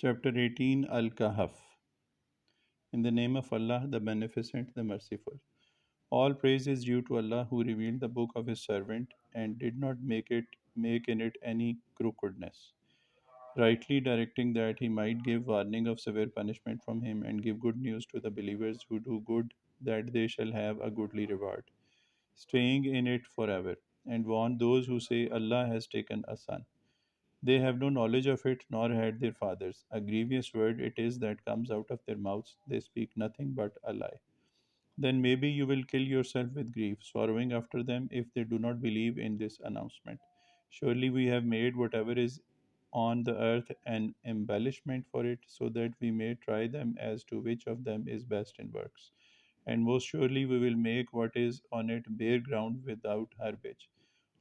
Chapter 18 Al-Kahaf. In the name of Allah, the Beneficent, the Merciful. All praise is due to Allah who revealed the book of His servant and did not make in it any crookedness, rightly directing that He might give warning of severe punishment from Him and give good news to the believers who do good, that they shall have a goodly reward, staying in it forever, and warn those who say Allah has taken a son. They have no knowledge of it, nor had their fathers. A grievous word it is that comes out of their mouths. They speak nothing but a lie. Then maybe you will kill yourself with grief, sorrowing after them if they do not believe in this announcement. Surely we have made whatever is on the earth an embellishment for it, so that we may try them as to which of them is best in works. And most surely we will make what is on it bare ground without herbage.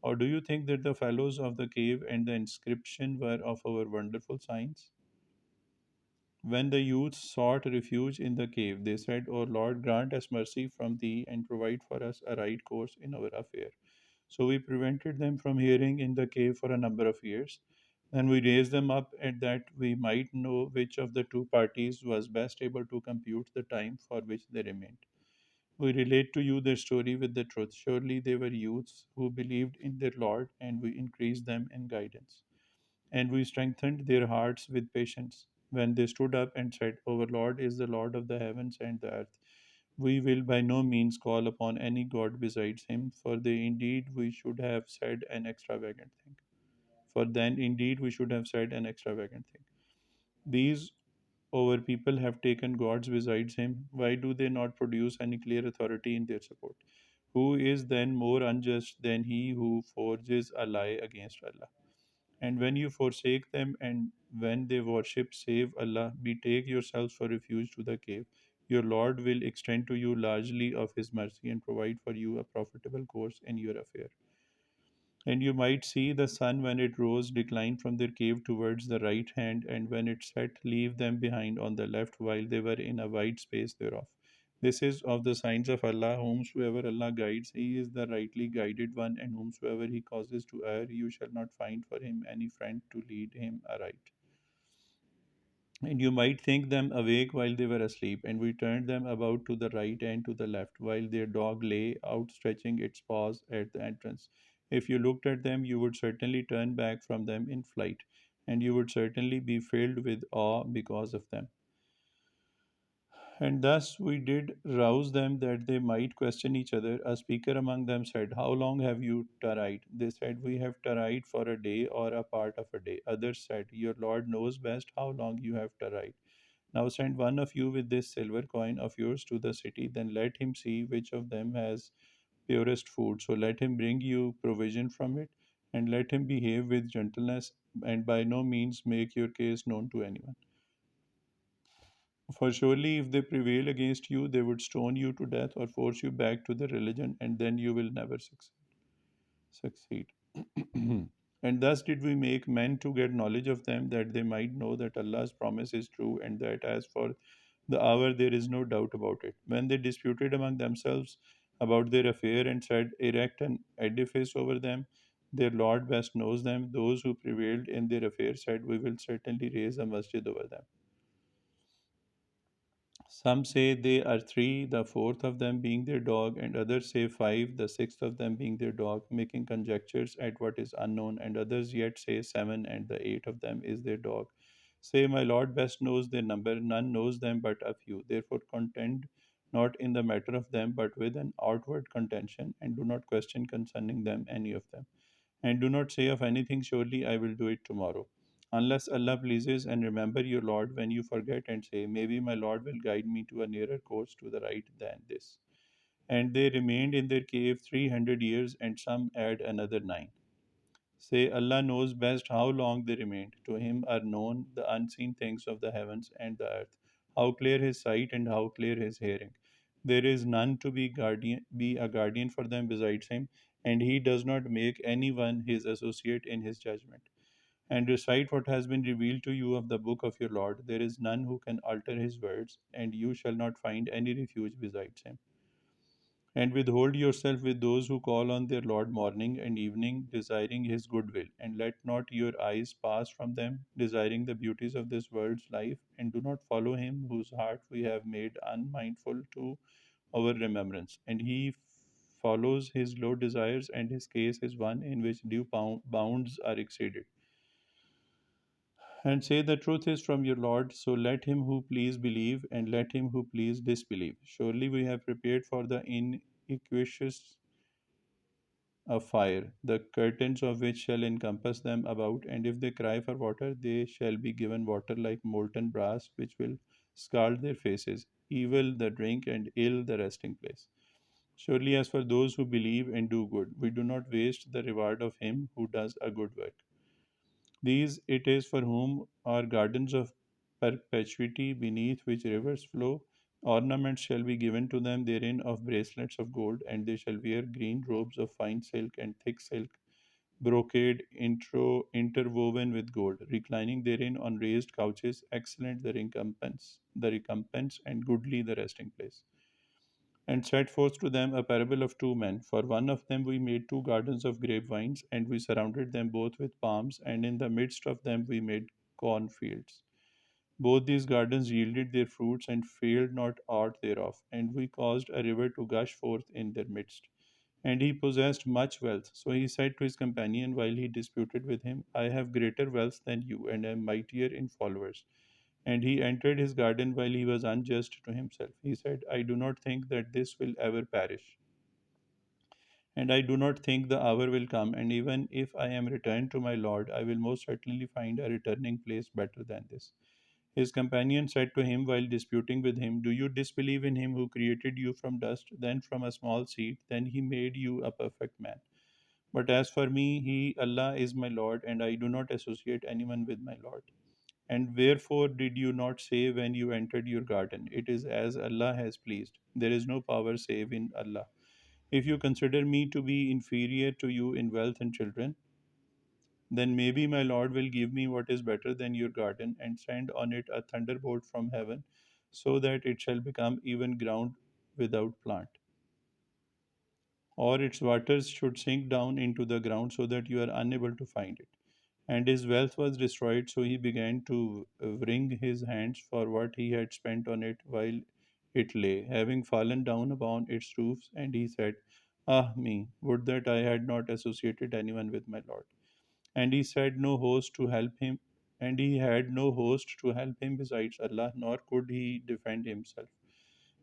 Or do you think that the fellows of the cave and the inscription were of our wonderful signs? When the youths sought refuge in the cave, they said, O Lord, grant us mercy from thee and provide for us a right course in our affair. So we prevented them from hearing in the cave for a number of years. Then we raised them up at that we might know which of the two parties was best able to compute the time for which they remained. We relate to you their story with the truth. Surely they were youths who believed in their Lord, and we increased them in guidance. And we strengthened their hearts with patience. When they stood up and said, Our Lord is the Lord of the heavens and the earth, we will by no means call upon any God besides him, for they indeed we should have said an extravagant thing. For then indeed we should have said an extravagant thing. These our people have taken gods besides him. Why do they not produce any clear authority in their support? Who is then more unjust than he who forges a lie against Allah? And when you forsake them and when they worship save Allah, betake yourselves for refuge to the cave. Your Lord will extend to you largely of His mercy and provide for you a profitable course in your affair. And you might see the sun when it rose decline from their cave towards the right hand, and when it set, leave them behind on the left while they were in a wide space thereof. This is of the signs of Allah. Whomsoever Allah guides, He is the rightly guided one, and whomsoever He causes to err, you shall not find for him any friend to lead him aright. And you might think them awake while they were asleep, and we turned them about to the right and to the left, while their dog lay outstretching its paws at the entrance. If you looked at them, you would certainly turn back from them in flight, and you would certainly be filled with awe because of them. And thus we did rouse them that they might question each other. A speaker among them said, How long have you tarried? They said, We have tarried for a day or a part of a day. Others said, Your Lord knows best how long you have tarried. Now send one of you with this silver coin of yours to the city, then let him see which of them has purest food. So let him bring you provision from it, and let him behave with gentleness, and by no means make your case known to anyone. For surely if they prevail against you, they would stone you to death or force you back to the religion, and then you will never succeed. And thus did we make men to get knowledge of them, that they might know that Allah's promise is true, and that as for the hour there is no doubt about it. When they disputed among themselves about their affair and said, Erect an edifice over them, their Lord best knows them. Those who prevailed in their affair said, We will certainly raise a masjid over them. Some say they are three, the fourth of them being their dog, and others say five, the sixth of them being their dog, making conjectures at what is unknown, and others yet say seven, and the eighth of them is their dog. Say, My Lord best knows their number, none knows them but a few. Therefore contend not in the matter of them, but with an outward contention, and do not question concerning them any of them. And do not say of anything, Surely I will do it tomorrow. Unless Allah pleases, and remember your Lord when you forget and say, Maybe my Lord will guide me to a nearer course to the right than this. And they remained in their cave 300 years, and some add another nine. Say, Allah knows best how long they remained. To Him are known the unseen things of the heavens and the earth. How clear His sight and how clear His hearing. There is none to be a guardian for them besides Him, and He does not make anyone His associate in His judgment. And recite what has been revealed to you of the book of your Lord. There is none who can alter His words, and you shall not find any refuge besides Him. And withhold yourself with those who call on their Lord morning and evening, desiring his goodwill. And let not your eyes pass from them, desiring the beauties of this world's life, and do not follow him whose heart we have made unmindful to our remembrance. And he follows his low desires, and his case is one in which due bounds are exceeded. And say the truth is from your Lord, so let him who please believe, and let him who please disbelieve. Surely we have prepared for the iniquitous a fire, the curtains of which shall encompass them about, and if they cry for water, they shall be given water like molten brass, which will scald their faces. Evil the drink, and ill the resting place. Surely, as for those who believe and do good, we do not waste the reward of him who does a good work. These it is for whom are gardens of perpetuity beneath which rivers flow. Ornaments shall be given to them therein of bracelets of gold, and they shall wear green robes of fine silk and thick silk, brocade interwoven with gold, reclining therein on raised couches, excellent the recompense, and goodly the resting place. And set forth to them a parable of two men. For one of them we made two gardens of grapevines, and we surrounded them both with palms, and in the midst of them we made cornfields. Both these gardens yielded their fruits and failed not aught thereof, and we caused a river to gush forth in their midst. And he possessed much wealth. So he said to his companion while he disputed with him, I have greater wealth than you, and am mightier in followers. And he entered his garden while he was unjust to himself. He said, I do not think that this will ever perish. And I do not think the hour will come, and even if I am returned to my Lord, I will most certainly find a returning place better than this. His companion said to him while disputing with him, do you disbelieve in him who created you from dust, then from a small seed, then he made you a perfect man? But as for me, he, Allah, is my Lord, and I do not associate anyone with my Lord. And wherefore did you not say when you entered your garden, it is as Allah has pleased? There is no power save in Allah. If you consider me to be inferior to you in wealth and children, then maybe my Lord will give me what is better than your garden, and send on it a thunderbolt from heaven, so that it shall become even ground without plant. Or its waters should sink down into the ground, so that you are unable to find it. And his wealth was destroyed, so he began to wring his hands for what he had spent on it while it lay, having fallen down upon its roofs. And he said, ah me, would that I had not associated anyone with my Lord. And he said no host to help him, and he had no host to help him besides Allah, nor could he defend himself.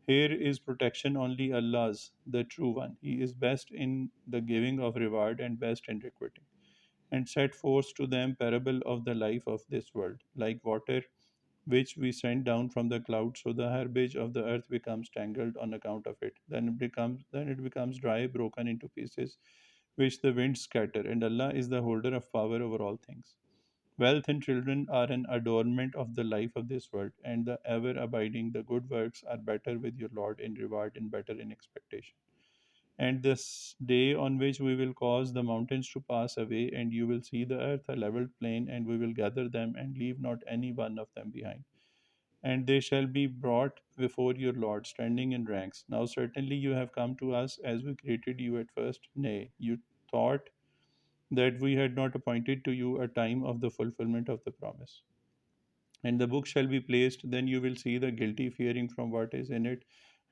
Here is protection only Allah's, the true one. He is best in the giving of reward and best in requiting. And set forth to them parable of the life of this world, like water which we send down from the clouds, so the herbage of the earth becomes tangled on account of it. Then it becomes dry, broken into pieces, which the winds scatter. And Allah is the holder of power over all things. Wealth and children are an adornment of the life of this world, and the ever abiding, the good works are better with your Lord in reward and better in expectation. And this day on which we will cause the mountains to pass away, and you will see the earth a level plain, and we will gather them and leave not any one of them behind. And they shall be brought before your Lord, standing in ranks. Now certainly you have come to us as we created you at first. Nay, you thought that we had not appointed to you a time of the fulfillment of the promise. And the book shall be placed, then you will see the guilty fearing from what is in it,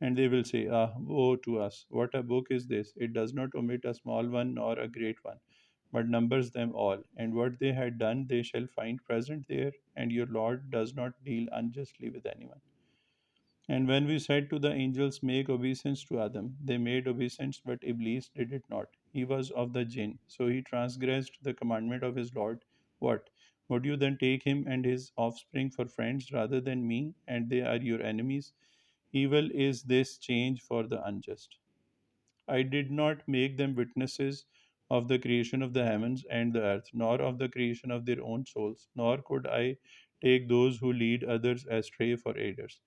and they will say, ah, woe to us! What a book is this! It does not omit a small one nor a great one, but numbers them all. And what they had done they shall find present there, and your Lord does not deal unjustly with anyone. And when we said to the angels, make obeisance to Adam, they made obeisance, but Iblis did it not. He was of the jinn, so he transgressed the commandment of his Lord. What? Would you then take him and his offspring for friends rather than me, and they are your enemies? Evil is this change for the unjust. I did not make them witnesses of the creation of the heavens and the earth, nor of the creation of their own souls, nor could I take those who lead others astray for aiders.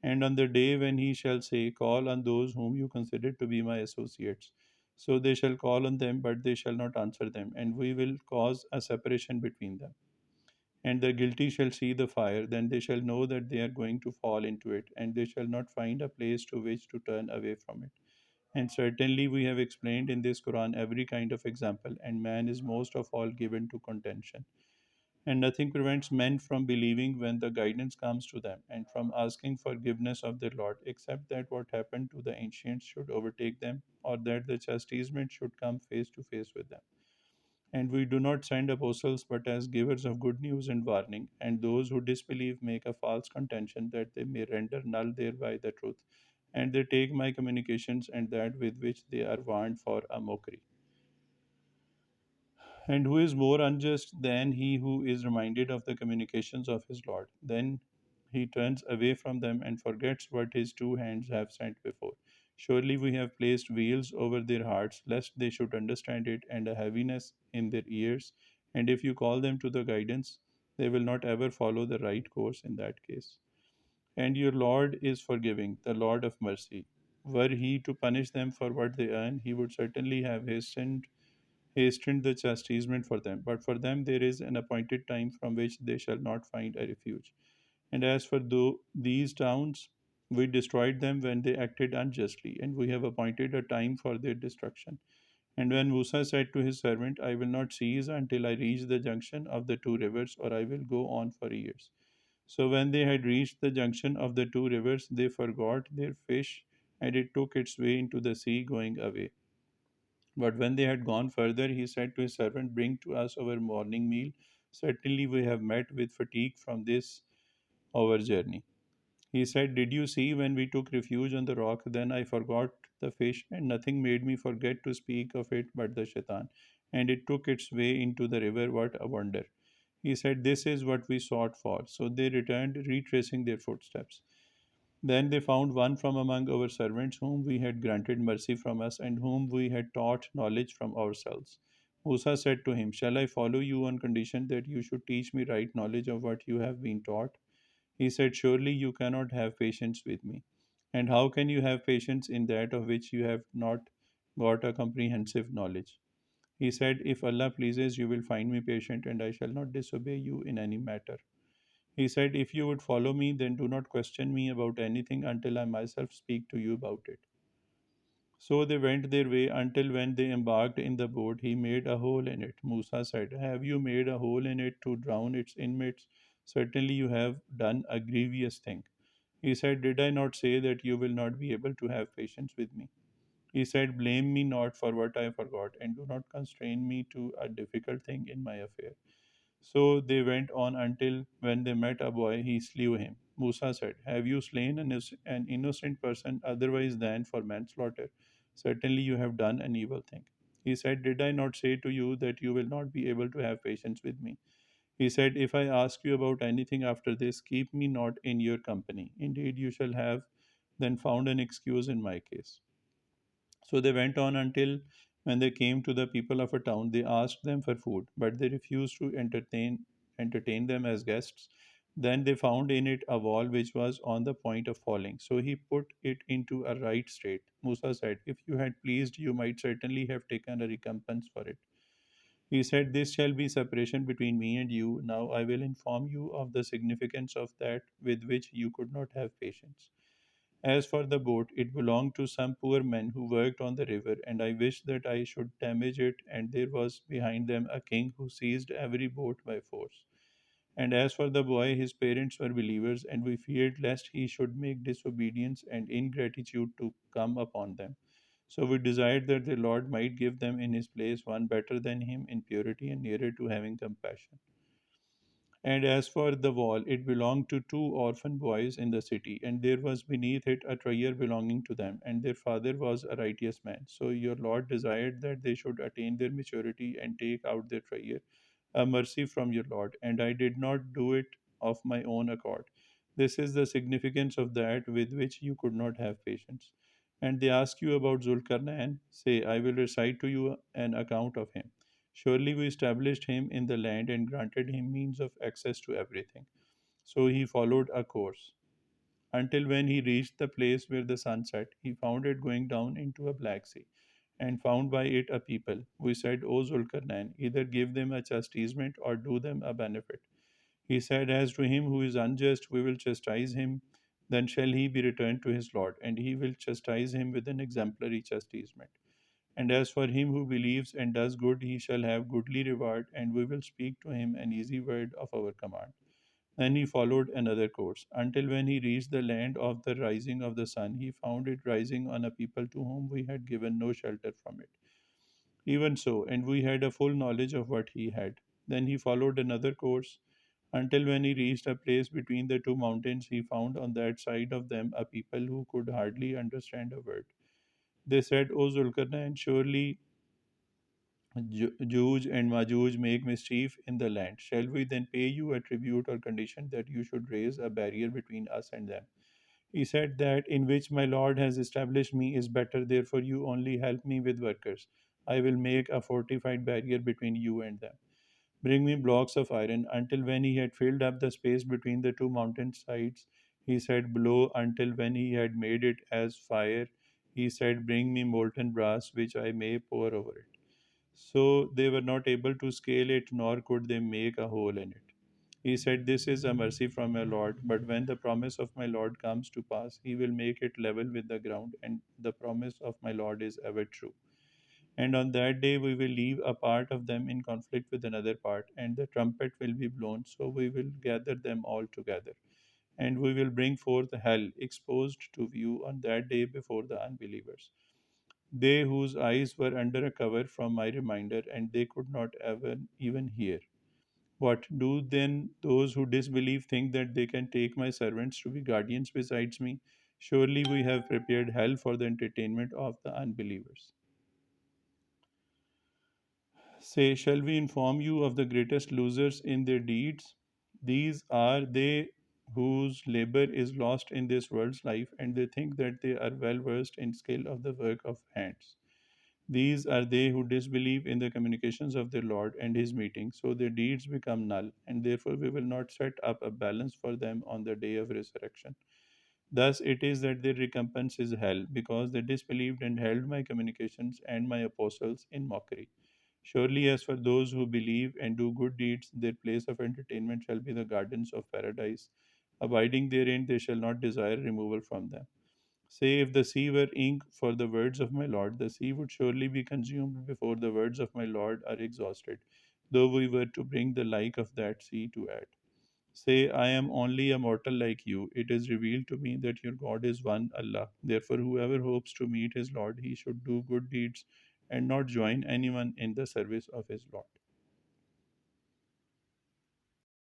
And on the day when he shall say, call on those whom you consider to be my associates. So they shall call on them, but they shall not answer them, and we will cause a separation between them. And the guilty shall see the fire, then they shall know that they are going to fall into it, and they shall not find a place to which to turn away from it. And certainly we have explained in this Quran every kind of example, and man is most of all given to contention. And nothing prevents men from believing when the guidance comes to them, and from asking forgiveness of their Lord, except that what happened to the ancients should overtake them, or that the chastisement should come face to face with them. And we do not send apostles but as givers of good news and warning, and those who disbelieve make a false contention that they may render null thereby the truth, and they take my communications and that with which they are warned for a mockery. And who is more unjust than he who is reminded of the communications of his Lord? Then he turns away from them and forgets what his two hands have sent before. Surely we have placed veils over their hearts, lest they should understand it, and a heaviness in their ears. And if you call them to the guidance, they will not ever follow the right course in that case. And your Lord is forgiving, the Lord of mercy. Were he to punish them for what they earn, he would certainly have hastened the chastisement for them. But for them there is an appointed time from which they shall not find a refuge. And as for these towns, we destroyed them when they acted unjustly, and we have appointed a time for their destruction. And when Musa said to his servant, I will not cease until I reach the junction of the two rivers, or I will go on for years. So when they had reached the junction of the two rivers, they forgot their fish, and it took its way into the sea, going away. But when they had gone further, he said to his servant, bring to us our morning meal. Certainly we have met with fatigue from this our journey. He said, did you see when we took refuge on the rock? Then I forgot the fish, and nothing made me forget to speak of it but the shaitan. And it took its way into the river. What a wonder! He said, this is what we sought for. So they returned, retracing their footsteps. Then they found one from among our servants whom we had granted mercy from us and whom we had taught knowledge from ourselves. Musa said to him, shall I follow you on condition that you should teach me right knowledge of what you have been taught? He said, surely you cannot have patience with me. And how can you have patience in that of which you have not got a comprehensive knowledge? He said, if Allah pleases, you will find me patient, and I shall not disobey you in any matter. He said, if you would follow me, then do not question me about anything until I myself speak to you about it. So they went their way until when they embarked in the boat, he made a hole in it. Musa said, have you made a hole in it to drown its inmates? Certainly you have done a grievous thing. He said, did I not say that you will not be able to have patience with me? He said, blame me not for what I forgot, and do not constrain me to a difficult thing in my affair. So they went on until when they met a boy, he slew him. Musa said, have you slain an innocent person otherwise than for manslaughter? Certainly you have done an evil thing. He said, did I not say to you that you will not be able to have patience with me? He said, if I ask you about anything after this, keep me not in your company. Indeed, you shall have then found an excuse in my case. So they went on until when they came to the people of a town, they asked them for food, but they refused to entertain them as guests. Then they found in it a wall which was on the point of falling. So he put it into a right state. Musa said, if you had pleased, you might certainly have taken a recompense for it. He said, this shall be separation between me and you. Now I will inform you of the significance of that with which you could not have patience. As for the boat, it belonged to some poor men who worked on the river, and I wished that I should damage it, and there was behind them a king who seized every boat by force. And as for the boy, his parents were believers, and we feared lest he should make disobedience and ingratitude to come upon them. So we desired that the Lord might give them in his place one better than him in purity and nearer to having compassion. And as for the wall, it belonged to two orphan boys in the city, and there was beneath it a treasure belonging to them, and their father was a righteous man. So your Lord desired that they should attain their maturity and take out their treasure, a mercy from your Lord, and I did not do it of my own accord. This is the significance of that with which you could not have patience. And they ask you about Zulkarnain, say, I will recite to you an account of him. Surely we established him in the land and granted him means of access to everything. So he followed a course. Until when he reached the place where the sun set, he found it going down into a black sea, and found by it a people. We said, O Zulkarnain, either give them a chastisement or do them a benefit. He said, as to him who is unjust, we will chastise him. then shall he be returned to his Lord, and he will chastise him with an exemplary chastisement. And as for him who believes and does good, he shall have goodly reward, and we will speak to him an easy word of our command. Then he followed another course, until when he reached the land of the rising of the sun, he found it rising on a people to whom we had given no shelter from it. Even so, and we had a full knowledge of what he had. Then he followed another course, until when he reached a place between the two mountains, he found on that side of them a people who could hardly understand a word. They said, O Zulkarnain, surely Juj and Majuj make mischief in the land. Shall we then pay you a tribute or condition that you should raise a barrier between us and them? He said, that in which my Lord has established me is better, therefore you only help me with workers. I will make a fortified barrier between you and them. Bring me blocks of iron. Until when he had filled up the space between the two mountain sides, he said, blow. Until when he had made it as fire, he said, bring me molten brass, which I may pour over it. So they were not able to scale it, nor could they make a hole in it. He said, this is a mercy from my Lord, but when the promise of my Lord comes to pass, he will make it level with the ground, and the promise of my Lord is ever true. And on that day we will leave a part of them in conflict with another part, and the trumpet will be blown, so we will gather them all together. And we will bring forth hell exposed to view on that day before the unbelievers. They whose eyes were under a cover from my reminder, and they could not even hear. What do then those who disbelieve think that they can take my servants to be guardians besides me? Surely we have prepared hell for the entertainment of the unbelievers. Say, shall we inform you of the greatest losers in their deeds? These are they whose labor is lost in this world's life, and they think that they are well versed in skill of the work of hands. These are they who disbelieve in the communications of their Lord and His meeting, so their deeds become null, and therefore we will not set up a balance for them on the day of resurrection. Thus it is that their recompense is hell, because they disbelieved and held my communications and my apostles in mockery. Surely, as for those who believe and do good deeds, their place of entertainment shall be the gardens of paradise. Abiding therein, they shall not desire removal from them. Say, if the sea were ink for the words of my Lord, the sea would surely be consumed before the words of my Lord are exhausted, though we were to bring the like of that sea to add. Say, I am only a mortal like you. It is revealed to me that your God is one Allah. Therefore, whoever hopes to meet his Lord, he should do good deeds and not join anyone in the service of his Lord.